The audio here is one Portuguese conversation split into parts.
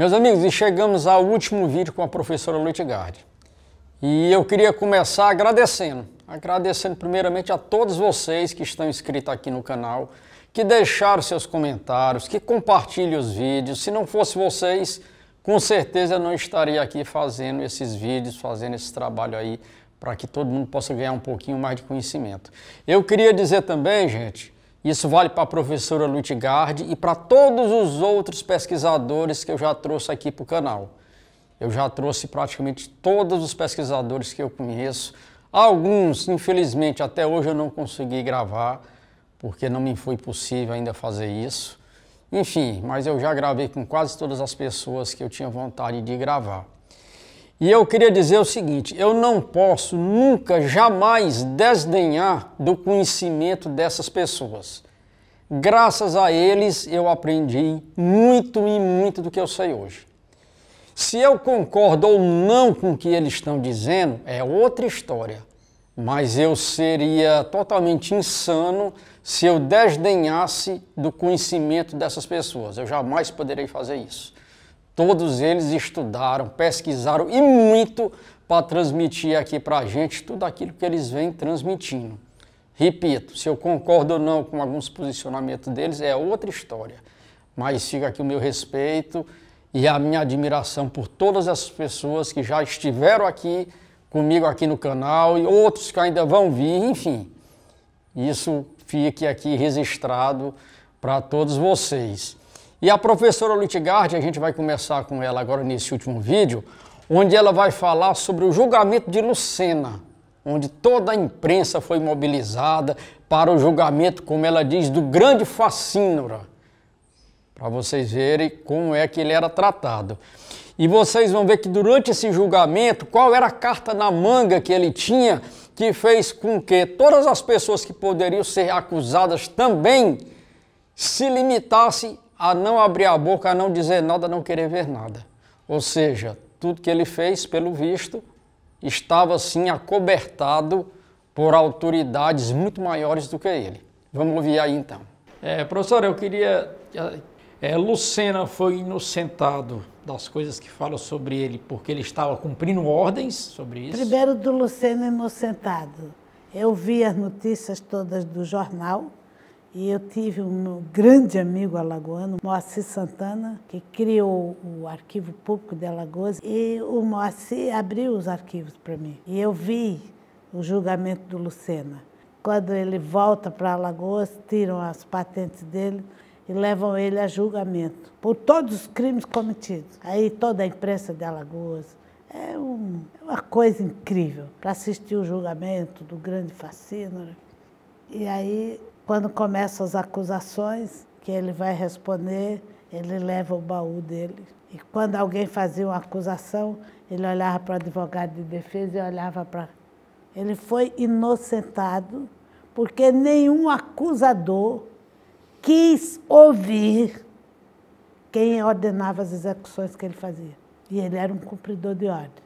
Meus amigos, e chegamos ao último vídeo com a professora Lutgarde. E eu queria começar agradecendo primeiramente a todos vocês que estão inscritos aqui no canal, que deixaram seus comentários, que compartilham os vídeos. Se não fosse vocês, com certeza eu não estaria aqui fazendo esses vídeos, fazendo esse trabalho aí, para que todo mundo possa ganhar um pouquinho mais de conhecimento. Eu queria dizer também, gente, isso vale para a professora Lutgarde e para todos os outros pesquisadores que eu já trouxe aqui para o canal. Eu já trouxe praticamente todos os pesquisadores que eu conheço. Alguns, infelizmente, até hoje eu não consegui gravar, porque não me foi possível ainda fazer isso. Enfim, mas eu já gravei com quase todas as pessoas que eu tinha vontade de gravar. E eu queria dizer o seguinte, eu não posso nunca, jamais desdenhar do conhecimento dessas pessoas. Graças a eles eu aprendi muito e muito do que eu sei hoje. Se eu concordo ou não com o que eles estão dizendo, é outra história. Mas eu seria totalmente insano se eu desdenhasse do conhecimento dessas pessoas. Eu jamais poderei fazer isso. Todos eles estudaram, pesquisaram e muito para transmitir aqui para a gente tudo aquilo que eles vêm transmitindo. Repito, se eu concordo ou não com alguns posicionamentos deles é outra história. Mas fica aqui o meu respeito e a minha admiração por todas as pessoas que já estiveram aqui comigo aqui no canal e outros que ainda vão vir, enfim. Isso fique aqui registrado para todos vocês. E a professora Lutgarde, a gente vai começar com ela agora nesse último vídeo, onde ela vai falar sobre o julgamento de Lucena, onde toda a imprensa foi mobilizada para o julgamento, como ela diz, do grande Facínora, para vocês verem como é que ele era tratado. E vocês vão ver que durante esse julgamento, qual era a carta na manga que ele tinha, que fez com que todas as pessoas que poderiam ser acusadas também se limitassem a não abrir a boca, a não dizer nada, a não querer ver nada. Ou seja, tudo que ele fez, pelo visto, estava assim acobertado por autoridades muito maiores do que ele. Vamos ouvir aí então. Professor, eu queria... Lucena foi inocentado das coisas que falam sobre ele porque ele estava cumprindo ordens sobre isso? Primeiro do Lucena inocentado. Eu vi as notícias todas do jornal. E eu tive um grande amigo alagoano, Moacir Santana, que criou o Arquivo Público de Alagoas. E o Moacir abriu os arquivos para mim. E eu vi o julgamento do Lucena. Quando ele volta para Alagoas, tiram as patentes dele e levam ele a julgamento por todos os crimes cometidos. Aí toda a imprensa de Alagoas. É uma coisa incrível para assistir o julgamento do grande Facínora. E aí, quando começam as acusações, que ele vai responder, ele leva o baú dele. E quando alguém fazia uma acusação, ele olhava para o advogado de defesa e olhava para... Ele foi inocentado porque nenhum acusador quis ouvir quem ordenava as execuções que ele fazia. E ele era um cumpridor de ordem.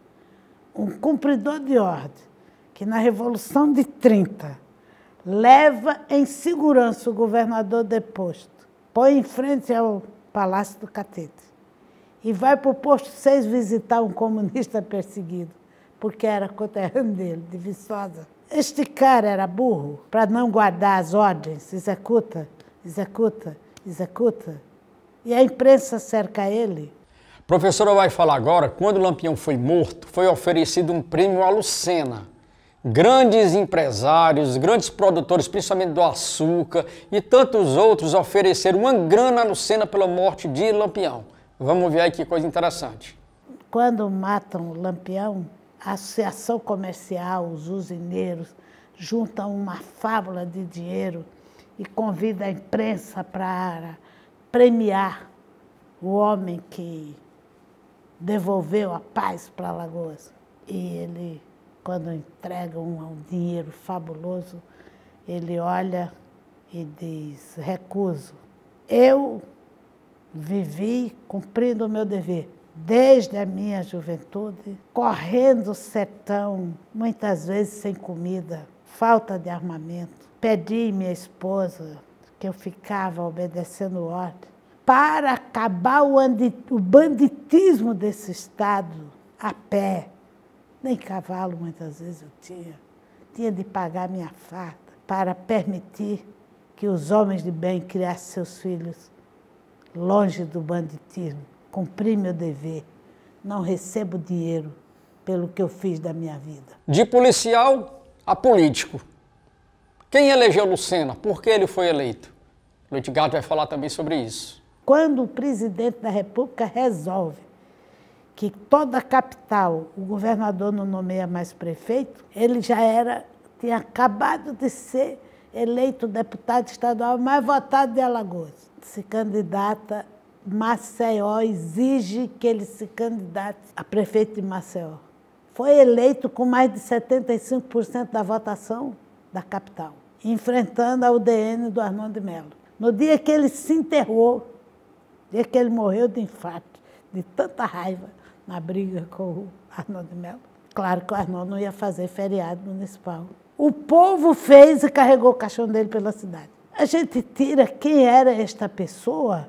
Um cumpridor de ordem que na Revolução de 30... leva em segurança o governador deposto, põe em frente ao Palácio do Catete e vai para o posto 6 visitar um comunista perseguido, porque era conterrâneo dele, de Viçosa. Este cara era burro para não guardar as ordens, executa, executa, executa, e a imprensa cerca ele. A professora vai falar agora, quando o Lampião foi morto, foi oferecido um prêmio a Lucena. Grandes empresários, grandes produtores, principalmente do açúcar e tantos outros ofereceram uma grana a Lucena pela morte de Lampião. Vamos ver aí que coisa interessante. Quando matam o Lampião, a associação comercial, os usineiros, juntam uma fábula de dinheiro e convida a imprensa para premiar o homem que devolveu a paz para Alagoas. E ele... quando entrega um dinheiro fabuloso, ele olha e diz, recuso. Eu vivi cumprindo o meu dever, desde a minha juventude, correndo o sertão, muitas vezes sem comida, falta de armamento. Pedi minha esposa que eu ficava obedecendo ordem, para acabar o banditismo desse Estado a pé. Nem cavalo muitas vezes eu tinha. Tinha de pagar minha farda para permitir que os homens de bem criassem seus filhos longe do banditismo. Cumpri meu dever. Não recebo dinheiro pelo que eu fiz da minha vida. De policial a político. Quem elegeu Lucena? Por que ele foi eleito? O Luitigard vai falar também sobre isso. Quando o presidente da República resolve que toda a capital, o governador não nomeia mais prefeito, ele tinha acabado de ser eleito deputado estadual mais votado de Alagoas. Se candidata, Maceió exige que ele se candidate a prefeito de Maceió. Foi eleito com mais de 75% da votação da capital, enfrentando a UDN do Arnaldo de Melo. No dia que ele se enterrou, no dia que ele morreu de infarto, de tanta raiva na briga com o Arnaldo de Melo, claro que o Arnaldo não ia fazer feriado municipal. O povo fez e carregou o caixão dele pela cidade. A gente tira quem era esta pessoa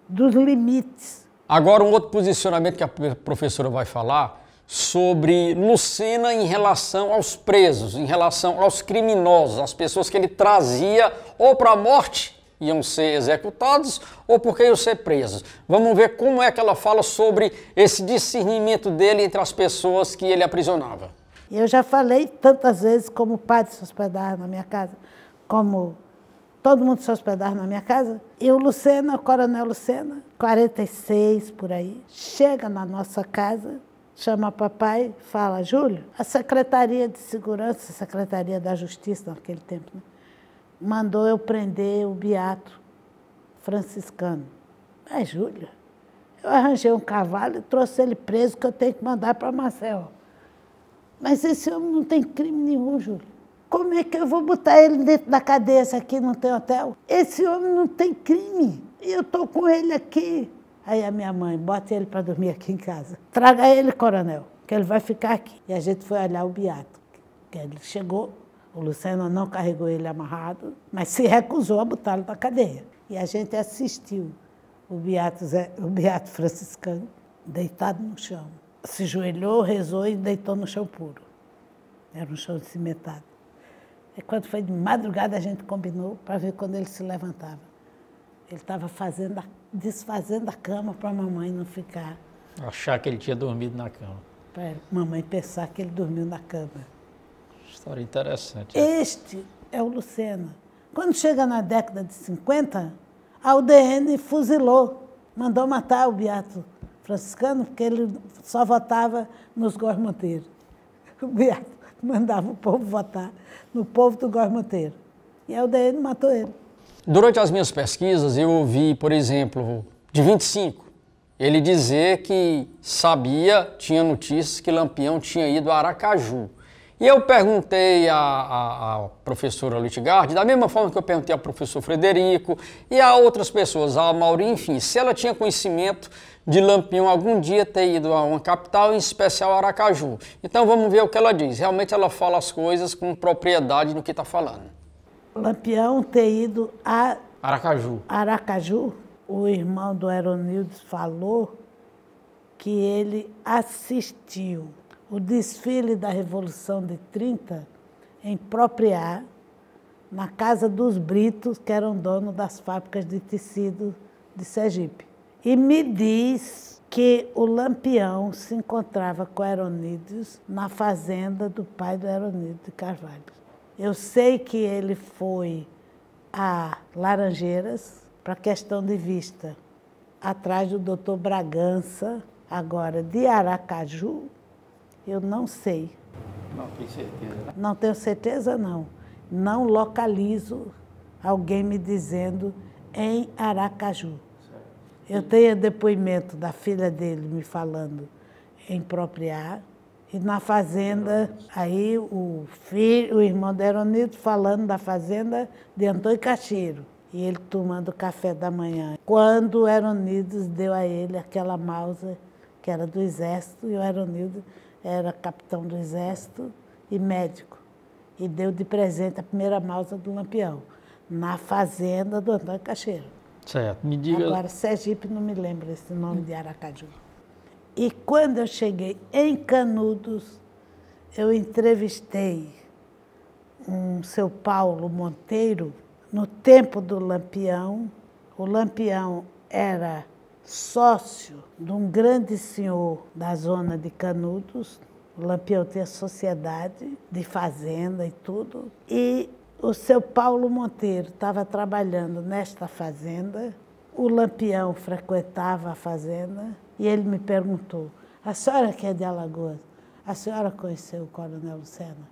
dos limites. Agora, um outro posicionamento que a professora vai falar sobre Lucena em relação aos presos, em relação aos criminosos, as pessoas que ele trazia ou para a morte, iam ser executados, ou porque iam ser presos. Vamos ver como é que ela fala sobre esse discernimento dele entre as pessoas que ele aprisionava. Eu já falei tantas vezes como o padre se hospedava na minha casa, como todo mundo se hospedava na minha casa. E o Lucena, o coronel Lucena, 46 por aí, chega na nossa casa, chama papai, fala: Júlio, a Secretaria de Segurança, a Secretaria da Justiça naquele tempo, né, mandou eu prender o beato franciscano. Mas, Júlia, eu arranjei um cavalo e trouxe ele preso, que eu tenho que mandar para Maceió. Mas esse homem não tem crime nenhum, Júlia. Como é que eu vou botar ele dentro da cadeia se aqui não tem hotel? Esse homem não tem crime. E eu estou com ele aqui. Aí a minha mãe: bota ele para dormir aqui em casa. Traga ele, coronel, que ele vai ficar aqui. E a gente foi olhar o beato. Ele chegou, o Lucena não carregou ele amarrado, mas se recusou a botá-lo na cadeia. E a gente assistiu o beato franciscano deitado no chão. Se ajoelhou, rezou e deitou no chão puro. Era um chão cimentado. E quando foi de madrugada, a gente combinou para ver quando ele se levantava. Ele estava desfazendo a cama para a mamãe não ficar. Achar que ele tinha dormido na cama. Para a mamãe pensar que ele dormiu na cama. História interessante. Este é o Lucena. Quando chega na década de 50, a UDN fuzilou, mandou matar o beato franciscano, porque ele só votava nos Góes Monteiro. O beato mandava o povo votar no povo do Góes Monteiro. E a UDN matou ele. Durante as minhas pesquisas, eu ouvi, por exemplo, de 25, ele dizer que sabia, tinha notícias que Lampião tinha ido a Aracaju. E eu perguntei à professora Luitigard, da mesma forma que eu perguntei ao professor Frederico e a outras pessoas, a Mauri, enfim, se ela tinha conhecimento de Lampião algum dia ter ido a uma capital, em especial Aracaju. Então vamos ver o que ela diz. Realmente ela fala as coisas com propriedade do que está falando. Lampião ter ido a Aracaju. O irmão do Aeronildes falou que ele assistiu o desfile da Revolução de 30 em Propriá, na casa dos Britos, que eram donos das fábricas de tecido de Sergipe. E me diz que o Lampião se encontrava com o Aeronildes na fazenda do pai do Aeronildes de Carvalho. Eu sei que ele foi a Laranjeiras para questão de vista, atrás do doutor Bragança. Agora, de Aracaju, eu não sei. Não tenho certeza. Não tenho certeza, não. Não localizo alguém me dizendo em Aracaju. Certo. Eu tenho depoimento da filha dele me falando em Propriá, e na fazenda, aí o irmão de Aeronildes falando da fazenda de Antônio Cacheiro, e ele tomando café da manhã. Quando o Aeronildes deu a ele aquela Mauser, que era do Exército, e o Aeronildes era capitão do Exército e médico, e deu de presente a primeira Mauser do Lampião, na fazenda do Antônio Cacheiro. Certo, me diga... Agora, Sergipe, não me lembro esse nome de Aracaju. E quando eu cheguei em Canudos, eu entrevistei um seu Paulo Monteiro, no tempo do Lampião. O Lampião era sócio de um grande senhor da zona de Canudos. O Lampião tem a sociedade de fazenda e tudo. E o seu Paulo Monteiro estava trabalhando nesta fazenda. O Lampião frequentava a fazenda e ele me perguntou: a senhora que é de Alagoas, a senhora conheceu o Coronel Lucena?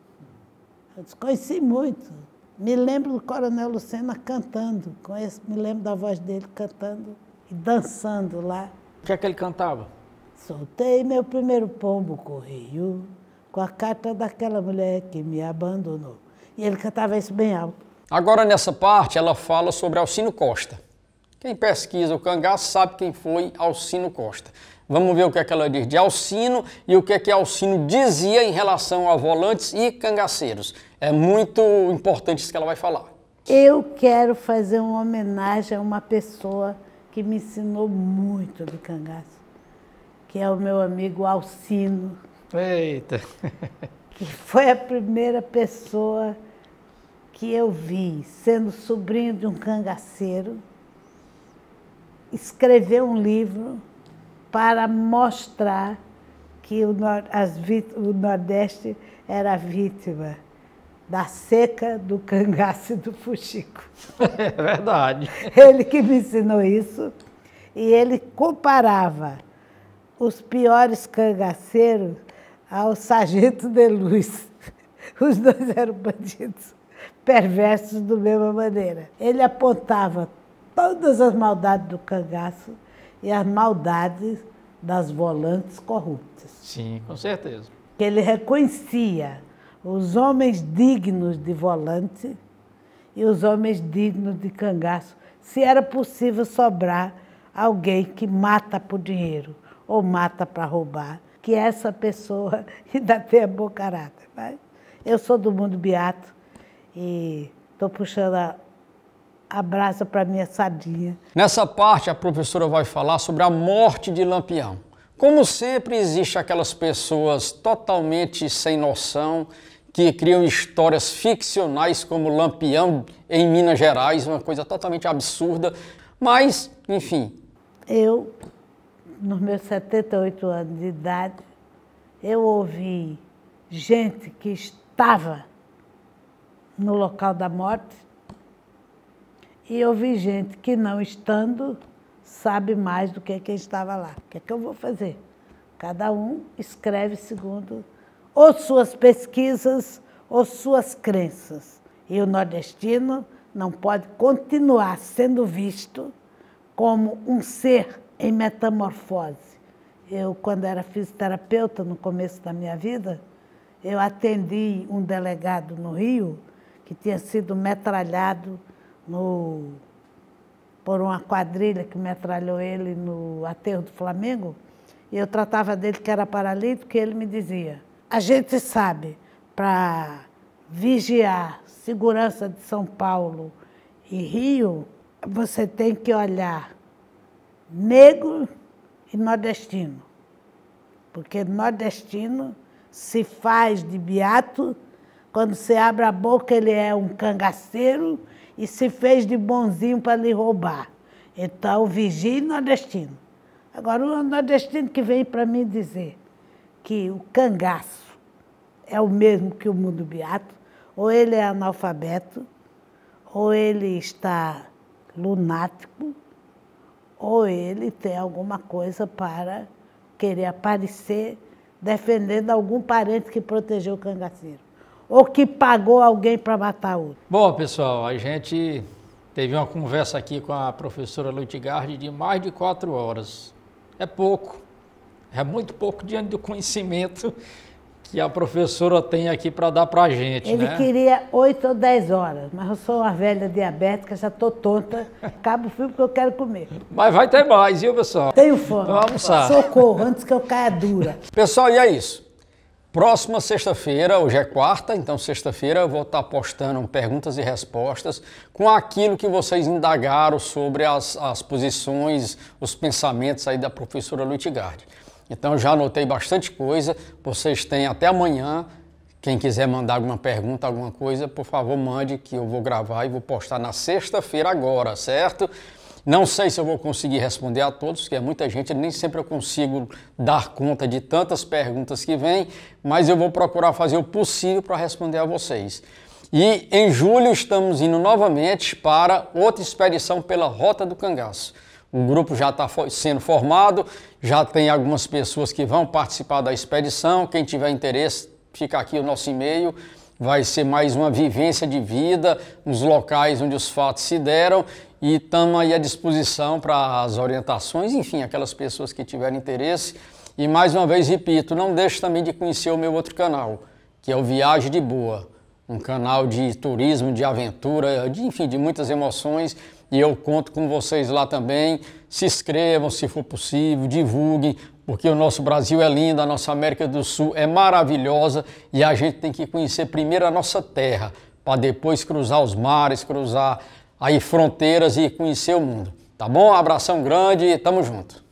Eu disse: conheci muito. Me lembro do Coronel Lucena cantando, me lembro da voz dele cantando e dançando lá. O que é que ele cantava? Soltei meu primeiro pombo correio com a carta daquela mulher que me abandonou. E ele cantava isso bem alto. Agora, nessa parte, ela fala sobre Alcino Costa. Quem pesquisa o cangaço sabe quem foi Alcino Costa. Vamos ver o que é que ela diz de Alcino e o que é que Alcino dizia em relação a volantes e cangaceiros. É muito importante isso que ela vai falar. Eu quero fazer uma homenagem a uma pessoa que me ensinou muito de cangaço, que é o meu amigo Alcino. Eita! Que foi a primeira pessoa que eu vi, sendo sobrinho de um cangaceiro, escrever um livro para mostrar que o Nordeste era vítima da seca, do cangaço e do fuxico. É verdade. Ele que me ensinou isso, e ele comparava os piores cangaceiros ao Sargento de Luz. Os dois eram bandidos perversos da mesma maneira. Ele apontava todas as maldades do cangaço e as maldades das volantes corruptas. Sim, com certeza. Que ele reconhecia os homens dignos de volante e os homens dignos de cangaço, se era possível sobrar alguém que mata por dinheiro ou mata para roubar, que essa pessoa ainda tenha bom caráter. Mas eu sou do mundo beato e estou puxando a brasa para minha sardinha. Nessa parte, a professora vai falar sobre a morte de Lampião. Como sempre, existe aquelas pessoas totalmente sem noção que criam histórias ficcionais como Lampião em Minas Gerais, uma coisa totalmente absurda, mas, enfim. Eu, nos meus 78 anos de idade, eu ouvi gente que estava no local da morte e ouvi gente que, não estando, sabe mais do que quem estava lá. O que é que eu vou fazer? Cada um escreve segundo ou suas pesquisas ou suas crenças. E o nordestino não pode continuar sendo visto como um ser em metamorfose. Eu, quando era fisioterapeuta, no começo da minha vida, eu atendi um delegado no Rio que tinha sido metralhado por uma quadrilha que metralhou ele no aterro do Flamengo, e eu tratava dele que era paralítico, e ele me dizia: a gente sabe, para vigiar segurança de São Paulo e Rio, você tem que olhar negro e nordestino, porque nordestino se faz de beato, quando você abre a boca ele é um cangaceiro e se fez de bonzinho para lhe roubar. Então, vigie nordestino. Agora, o nordestino que vem para mim dizer que o cangaço é o mesmo que o mundo beato, ou ele é analfabeto, ou ele está lunático, ou ele tem alguma coisa para querer aparecer defendendo algum parente que protegeu o cangaceiro, ou que pagou alguém para matar outro. Bom, pessoal, a gente teve uma conversa aqui com a professora Lutgarde de mais de 4 horas. É pouco, é muito pouco diante do conhecimento que a professora tem aqui para dar para a gente. Ele queria 8 ou 10 horas, mas eu sou uma velha diabética, já estou tonta, acabo o filme porque eu quero comer. Mas vai ter mais, viu, pessoal? Tenho fome. Vamos almoçar. Socorro, antes que eu caia dura. Pessoal, e é isso. Próxima sexta-feira, hoje é quarta, então sexta-feira eu vou estar postando perguntas e respostas com aquilo que vocês indagaram sobre as posições, os pensamentos aí da professora Lutgarde. Então já anotei bastante coisa, vocês têm até amanhã. Quem quiser mandar alguma pergunta, alguma coisa, por favor mande que eu vou gravar e vou postar na sexta-feira agora, certo? Não sei se eu vou conseguir responder a todos, porque é muita gente, nem sempre eu consigo dar conta de tantas perguntas que vêm, mas eu vou procurar fazer o possível para responder a vocês. E em julho estamos indo novamente para outra expedição pela Rota do Cangaço. O grupo já está sendo formado, já tem algumas pessoas que vão participar da expedição. Quem tiver interesse, fica aqui o nosso e-mail. Vai ser mais uma vivência de vida nos locais onde os fatos se deram e estamos aí à disposição para as orientações, enfim, aquelas pessoas que tiverem interesse. E mais uma vez, repito, não deixe também de conhecer o meu outro canal, que é o Viagem de Boa, um canal de turismo, de aventura, enfim, de muitas emoções, e eu conto com vocês lá também. Se inscrevam, se for possível, divulguem, porque o nosso Brasil é lindo, a nossa América do Sul é maravilhosa e a gente tem que conhecer primeiro a nossa terra, para depois cruzar os mares, cruzar aí fronteiras e conhecer o mundo. Tá bom? Um abração grande e tamo junto.